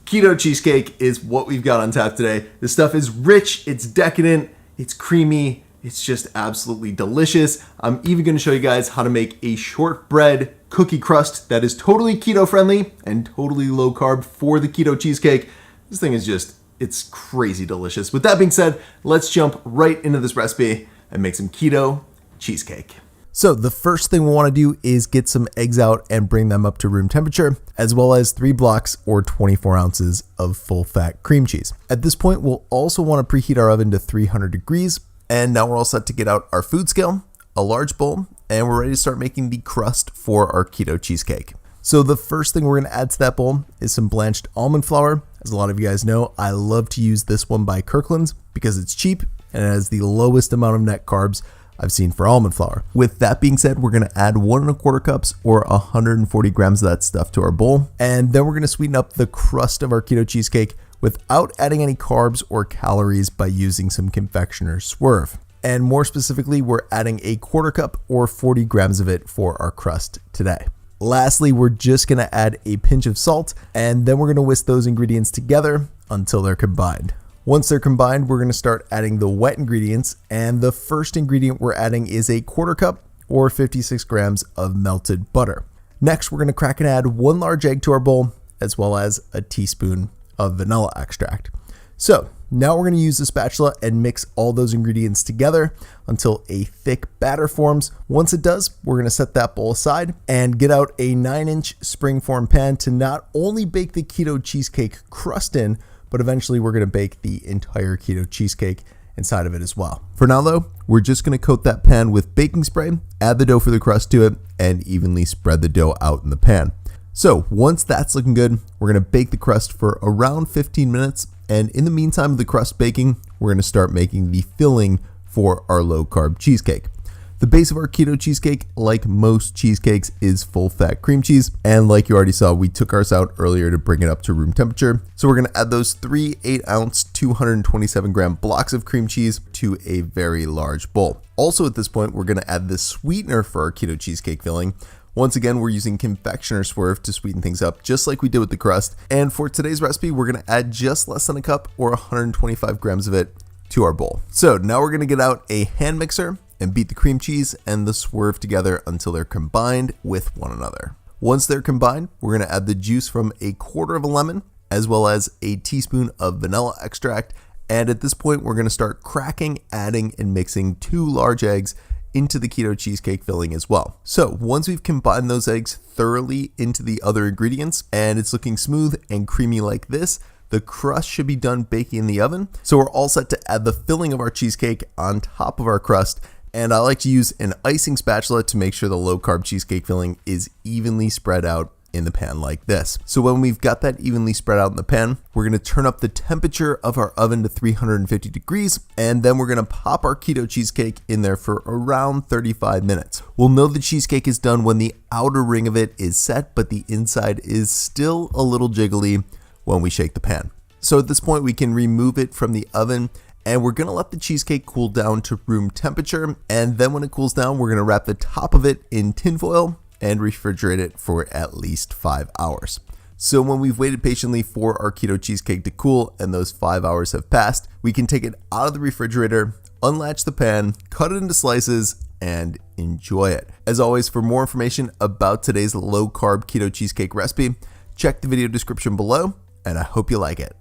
Keto cheesecake is what we've got on tap today. This stuff is rich, it's decadent, it's creamy, it's just absolutely delicious. I'm even gonna show you guys how to make a shortbread cookie crust that is totally keto friendly and totally low carb for the keto cheesecake. This thing is just, it's crazy delicious. With that being said, let's jump right into this recipe and make some keto cheesecake. So the first thing we want to do is get some eggs out and bring them up to room temperature, as well as 3 blocks or 24 ounces of full fat cream cheese. At this point, we'll also want to preheat our oven to 300 degrees. And now we're all set to get out our food scale, a large bowl, and we're ready to start making the crust for our keto cheesecake. So the first thing we're going to add to that bowl is some blanched almond flour. As a lot of you guys know, I love to use this one by Kirkland's because it's cheap and it has the lowest amount of net carbs I've seen for almond flour. With that being said, we're going to add 1 1/4 cups or 140 grams of that stuff to our bowl. And then we're going to sweeten up the crust of our keto cheesecake without adding any carbs or calories by using some confectioner's swerve. And more specifically, we're adding a 1/4 cup or 40 grams of it for our crust today. Lastly, we're just going to add a pinch of salt, and then we're going to whisk those ingredients together until they're combined. Once they're combined, we're going to start adding the wet ingredients, and the first ingredient we're adding is a 1/4 cup or 56 grams of melted butter. Next, we're going to crack and add 1 large egg to our bowl, as well as a teaspoon of vanilla extract. So now we're going to use a spatula and mix all those ingredients together until a thick batter forms. Once it does, we're going to set that bowl aside and get out a 9-inch springform pan to not only bake the keto cheesecake crust in, but eventually we're going to bake the entire keto cheesecake inside of it as well. For now though, we're just going to coat that pan with baking spray, add the dough for the crust to it, and evenly spread the dough out in the pan. So once that's looking good, we're going to bake the crust for around 15 minutes. And in the meantime of the crust baking, we're going to start making the filling for our low carb cheesecake. The base of our keto cheesecake, like most cheesecakes, is full fat cream cheese. And like you already saw, we took ours out earlier to bring it up to room temperature. So we're going to add those 3 8-ounce, 227 gram blocks of cream cheese to a very large bowl. Also at this point, we're going to add the sweetener for our keto cheesecake filling. Once again, we're using confectioner's swerve to sweeten things up, just like we did with the crust. And for today's recipe, we're going to add just less than a cup or 125 grams of it to our bowl. So now we're going to get out a hand mixer and beat the cream cheese and the swerve together until they're combined with one another. Once they're combined, we're going to add the juice from a 1/4 of a lemon, as well as a teaspoon of vanilla extract. And at this point, we're going to start cracking, adding, and mixing 2 large eggs into the keto cheesecake filling as well. So once we've combined those eggs thoroughly into the other ingredients and it's looking smooth and creamy like this, the crust should be done baking in the oven. So we're all set to add the filling of our cheesecake on top of our crust. And I like to use an icing spatula to make sure the low carb cheesecake filling is evenly spread out in the pan like this. So when we've got that evenly spread out in the pan, we're going to turn up the temperature of our oven to 350 degrees, and then we're going to pop our keto cheesecake in there for around 35 minutes. We'll know the cheesecake is done when the outer ring of it is set, but the inside is still a little jiggly when we shake the pan. So at this point, we can remove it from the oven, and we're going to let the cheesecake cool down to room temperature. And then when it cools down, we're going to wrap the top of it in tinfoil and refrigerate it for at least 5 hours. So when we've waited patiently for our keto cheesecake to cool and those 5 hours have passed, we can take it out of the refrigerator, unlatch the pan, cut it into slices, and enjoy it. As always, for more information about today's low carb keto cheesecake recipe, check the video description below, and I hope you like it.